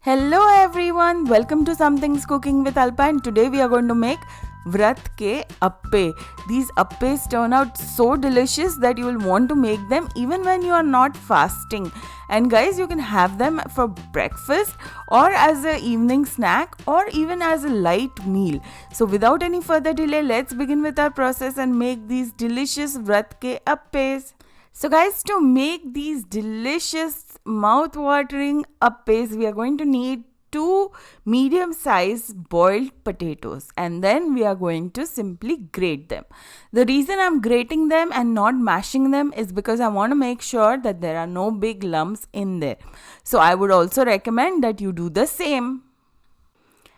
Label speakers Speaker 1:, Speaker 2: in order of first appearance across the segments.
Speaker 1: Hello everyone, welcome to Something's Cooking with Alpa, and today we are going to make Vrat ke Appe. These appes turn out so delicious that you will want to make them even when you are not fasting. And guys, you can have them for breakfast or as an evening snack or even as a light meal. So without any further delay, let's begin with our process and make these delicious Vrat ke Appes. So guys, to make these delicious mouth-watering appes, we are going to need 2 medium-sized boiled potatoes, and then we are going to simply grate them. The reason I'm grating them and not mashing them is because I want to make sure that there are no big lumps in there. So I would also recommend that you do the same.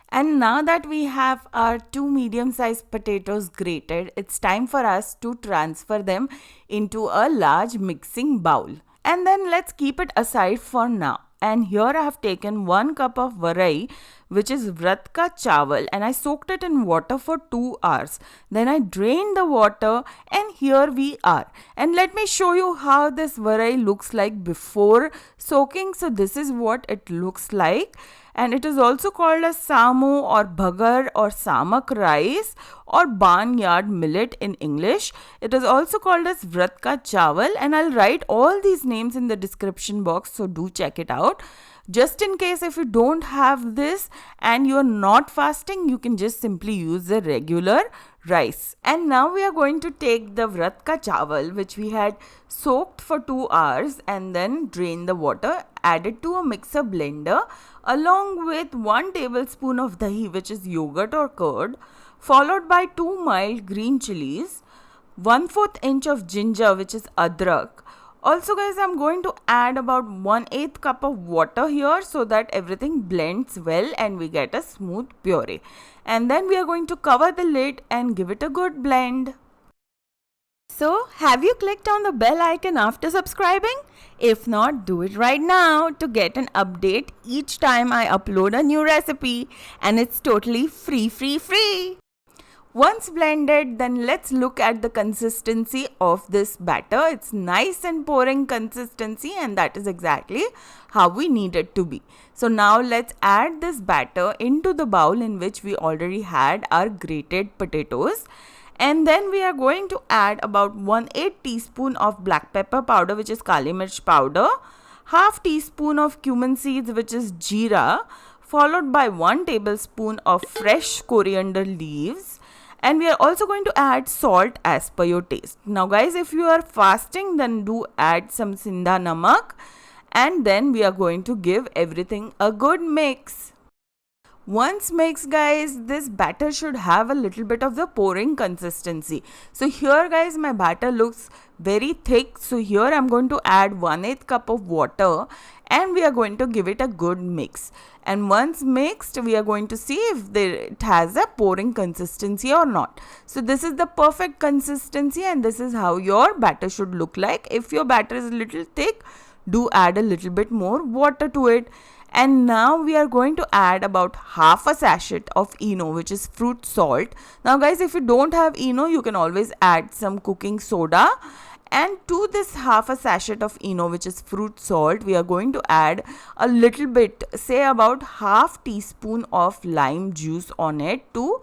Speaker 1: And now that we have our 2 medium-sized potatoes grated, it's time for us to transfer them into a large mixing bowl. And then let's keep it aside for now. And here I have taken 1 cup of Varai, which is Vrat ka Chawal, and I soaked it in water for 2 hours. Then I drained the water, and here we are. And let me show you how this Varai looks like before soaking. So this is what it looks like. And it is also called as Samo or Bhagar or Somak rice or Barnyard millet in English. It is also called as Vrat ka Chawal, and I'll write all these names in the description box, so do check it out. Just in case if you don't have this and you are not fasting, you can just simply use the regular rice. And now we are going to take the Vrat ka Chawal, which we had soaked for 2 hours, and then drain the water, add it to a mixer blender along with 1 tablespoon of dahi, which is yogurt or curd, followed by 2 mild green chilies, 1/4 inch of ginger, which is adrak. Also guys, I'm going to add about 1/8 cup of water here so that everything blends well and we get a smooth puree. And then we are going to cover the lid and give it a good blend. So, have you clicked on the bell icon after subscribing? If not, do it right now to get an update each time I upload a new recipe, and it's totally free. Once blended, then let's look at the consistency of this batter. It's nice and pouring consistency, and that is exactly how we need it to be. So now let's add this batter into the bowl in which we already had our grated potatoes. And then we are going to add about 1/8 teaspoon of black pepper powder, which is kali mirch powder, half teaspoon of cumin seeds, which is jeera, followed by 1 tablespoon of fresh coriander leaves. And we are also going to add salt as per your taste. Now guys, if you are fasting, then do add some sindha namak. And then we are going to give everything a good mix. Once mixed guys, this batter should have a little bit of the pouring consistency. So here guys, my batter looks very thick. So here I'm going to add 1/8 cup of water and we are going to give it a good mix. And once mixed, we are going to see if it has a pouring consistency or not. So this is the perfect consistency and this is how your batter should look like. If your batter is a little thick, do add a little bit more water to it. And now we are going to add about half a sachet of Eno, which is fruit salt. Now guys, if you don't have Eno, you can always add some cooking soda. And to this half a sachet of Eno, which is fruit salt, we are going to add a little bit, say about half teaspoon of lime juice on it to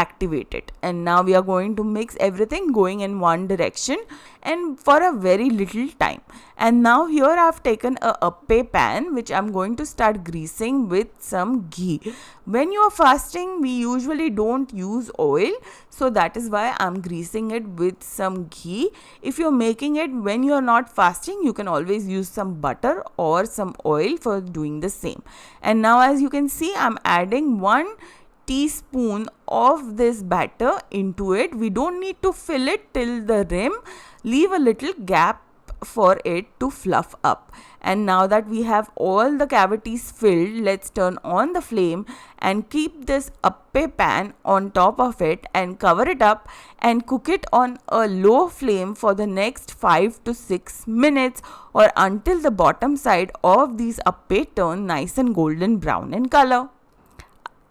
Speaker 1: activate it. And now we are going to mix everything going in one direction and for a very little time. And now here I have taken a appe pan which I'm going to start greasing with some ghee. When you are fasting, we usually don't use oil, so that is why I'm greasing it with some ghee. If you're making it when you are not fasting, you can always use some butter or some oil for doing the same. And now as you can see, I'm adding 1 teaspoon of this batter into it. We don't need to fill it till the rim. Leave a little gap for it to fluff up. And now that we have all the cavities filled, let's turn on the flame and keep this appe pan on top of it and cover it up and cook it on a low flame for the next 5 to 6 minutes or until the bottom side of these appe turn nice and golden brown in color.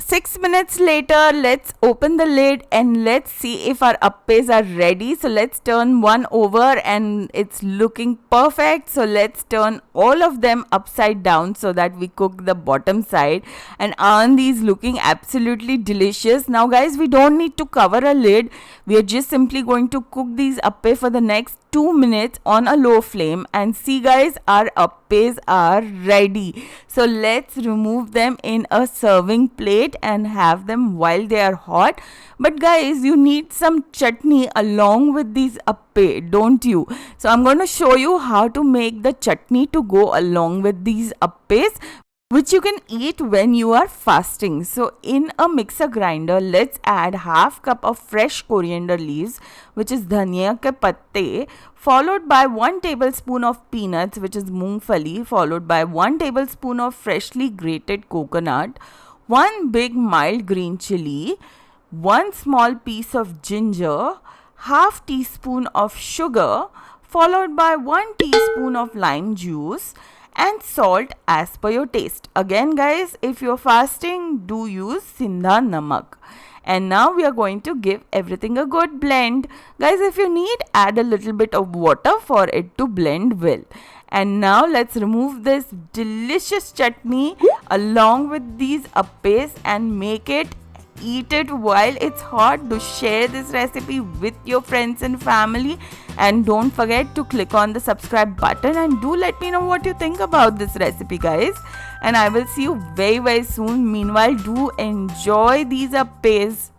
Speaker 1: 6 minutes later, let's open the lid and let's see if our appes are ready. So let's turn one over and it's looking perfect. So let's turn all of them upside down so that we cook the bottom side. And aren't these looking absolutely delicious? Now guys, we don't need to cover a lid. We are just simply going to cook these appe for the next 2 minutes on a low flame. And see guys, our appes are ready. So let's remove them in a serving plate and have them while they are hot. But guys, you need some chutney along with these appe, don't you? So I'm going to show you how to make the chutney to go along with these appes, which you can eat when you are fasting. So in a mixer grinder, let's add half cup of fresh coriander leaves, which is dhania ke patte, followed by 1 tablespoon of peanuts, which is moongfali, followed by 1 tablespoon of freshly grated coconut, 1 big mild green chili, 1 small piece of ginger, half teaspoon of sugar, followed by 1 teaspoon of lime juice, and salt as per your taste. Again guys, if you're fasting, do use sindha namak. And now we are going to give everything a good blend. Guys, if you need, add a little bit of water for it to blend well. And now let's remove this delicious chutney along with these appes and eat it while it's hot. Do share this recipe with your friends and family, and don't forget to click on the subscribe button and do let me know what you think about this recipe guys, and I will see you very soon. Meanwhile, do enjoy these appes.